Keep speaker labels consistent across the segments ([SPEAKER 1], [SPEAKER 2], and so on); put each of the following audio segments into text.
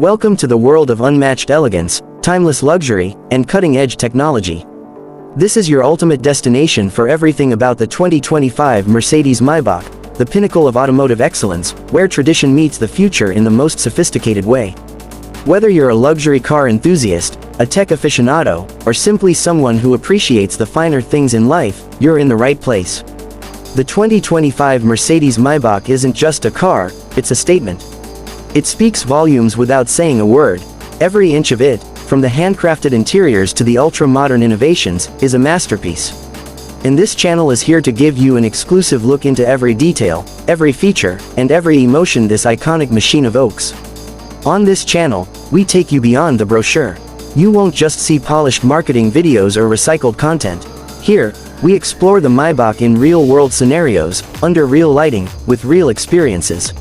[SPEAKER 1] Welcome to the world of unmatched elegance, timeless luxury, and cutting-edge technology. This is your ultimate destination for everything about the 2025 Mercedes Maybach, the pinnacle of automotive excellence, where tradition meets the future in the most sophisticated way. Whether you're a luxury car enthusiast, a tech aficionado, or simply someone who appreciates the finer things in life, you're in the right place. The 2025 Mercedes Maybach isn't just a car, it's a statement. It speaks volumes without saying a word. Every inch of it, from the handcrafted interiors to the ultra-modern innovations, is a masterpiece. And this channel is here to give you an exclusive look into every detail, every feature, and every emotion this iconic machine evokes. On this channel, we take you beyond the brochure. You won't just see polished marketing videos or recycled content. Here, we explore the Maybach in real-world scenarios, under real lighting, with real experiences.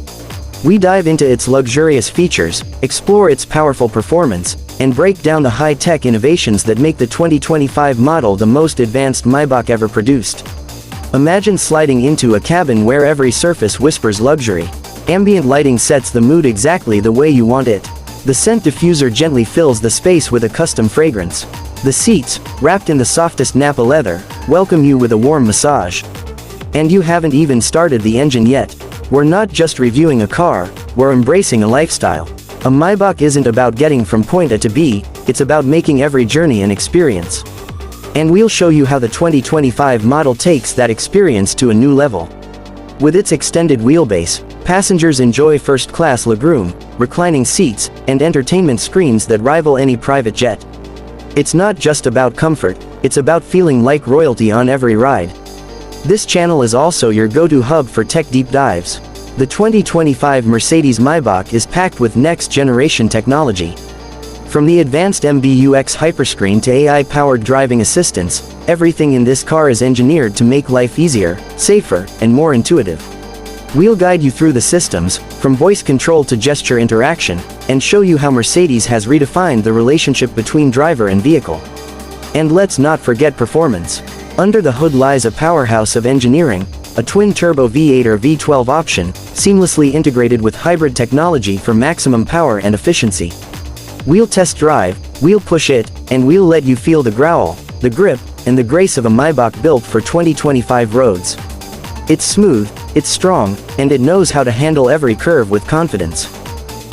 [SPEAKER 1] We dive into its luxurious features, explore its powerful performance, and break down the high-tech innovations that make the 2025 model the most advanced Maybach ever produced. Imagine sliding into a cabin where every surface whispers luxury. Ambient lighting sets the mood exactly the way you want it. The scent diffuser gently fills the space with a custom fragrance. The seats, wrapped in the softest Napa leather, welcome you with a warm massage. And you haven't even started the engine yet. We're not just reviewing a car, we're embracing a lifestyle. A Maybach isn't about getting from point A to B, it's about making every journey an experience. And we'll show you how the 2025 model takes that experience to a new level. With its extended wheelbase, passengers enjoy first-class legroom, reclining seats, and entertainment screens that rival any private jet. It's not just about comfort, it's about feeling like royalty on every ride. This channel is also your go-to hub for tech deep dives. The 2025 Mercedes Maybach is packed with next-generation technology. From the advanced MBUX hyperscreen to AI-powered driving assistance, everything in this car is engineered to make life easier, safer, and more intuitive. We'll guide you through the systems, from voice control to gesture interaction, and show you how Mercedes has redefined the relationship between driver and vehicle. And let's not forget performance. Under the hood lies a powerhouse of engineering, a twin-turbo V8 or V12 option, seamlessly integrated with hybrid technology for maximum power and efficiency. We'll test drive, we'll push it, and we'll let you feel the growl, the grip, and the grace of a Maybach built for 2025 roads. It's smooth, it's strong, and it knows how to handle every curve with confidence.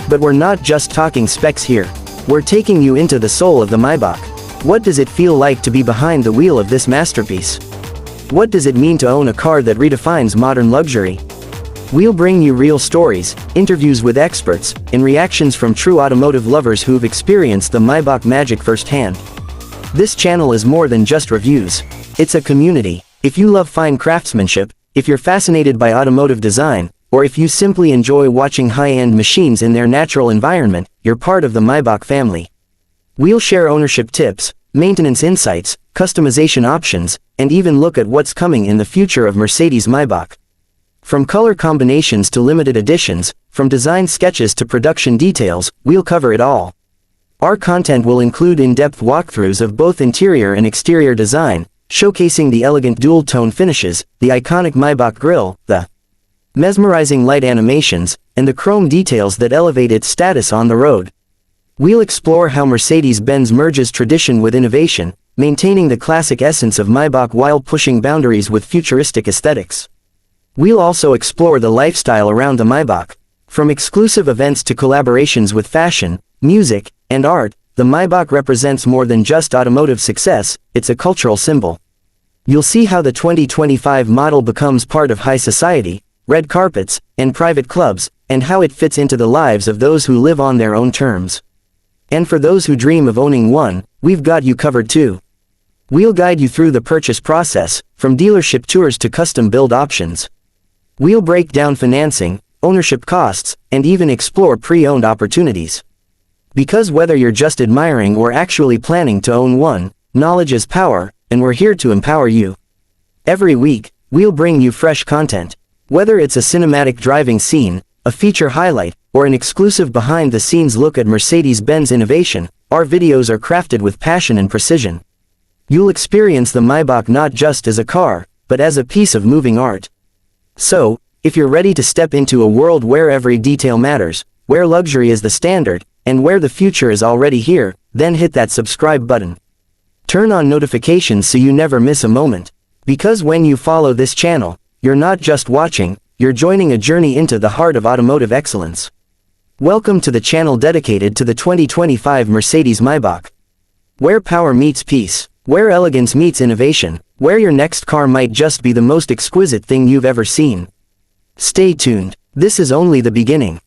[SPEAKER 1] But we're not just talking specs here. We're taking you into the soul of the Maybach. What does it feel like to be behind the wheel of this masterpiece? What does it mean to own a car that redefines modern luxury? We'll bring you real stories, interviews with experts, and reactions from true automotive lovers who've experienced the Maybach magic firsthand. This channel is more than just reviews. It's a community. If you love fine craftsmanship, if you're fascinated by automotive design, or if you simply enjoy watching high-end machines in their natural environment, you're part of the Maybach family. We'll share ownership tips, maintenance insights, customization options, and even look at what's coming in the future of Mercedes Maybach. From color combinations to limited editions, from design sketches to production details, we'll cover it all. Our content will include in-depth walkthroughs of both interior and exterior design, showcasing the elegant dual-tone finishes, the iconic Maybach grille, the mesmerizing light animations, and the chrome details that elevate its status on the road. We'll explore how Mercedes-Benz merges tradition with innovation, maintaining the classic essence of Maybach while pushing boundaries with futuristic aesthetics. We'll also explore the lifestyle around the Maybach. From exclusive events to collaborations with fashion, music, and art, the Maybach represents more than just automotive success, it's a cultural symbol. You'll see how the 2025 model becomes part of high society, red carpets, and private clubs, and how it fits into the lives of those who live on their own terms. And for those who dream of owning one, we've got you covered too. We'll guide you through the purchase process, from dealership tours to custom build options. We'll break down financing, ownership costs, and even explore pre-owned opportunities. Because whether you're just admiring or actually planning to own one, knowledge is power, and we're here to empower you. Every week, we'll bring you fresh content. Whether it's a cinematic driving scene, a feature highlight, or an exclusive behind-the-scenes look at Mercedes-Benz innovation, our videos are crafted with passion and precision. You'll experience the Maybach not just as a car, but as a piece of moving art. So, if you're ready to step into a world where every detail matters, where luxury is the standard, and where the future is already here, then hit that subscribe button. Turn on notifications so you never miss a moment. Because when you follow this channel, you're not just watching, you're joining a journey into the heart of automotive excellence. Welcome to the channel dedicated to the 2025 Mercedes Maybach. Where power meets peace, where elegance meets innovation, where your next car might just be the most exquisite thing you've ever seen. Stay tuned, this is only the beginning.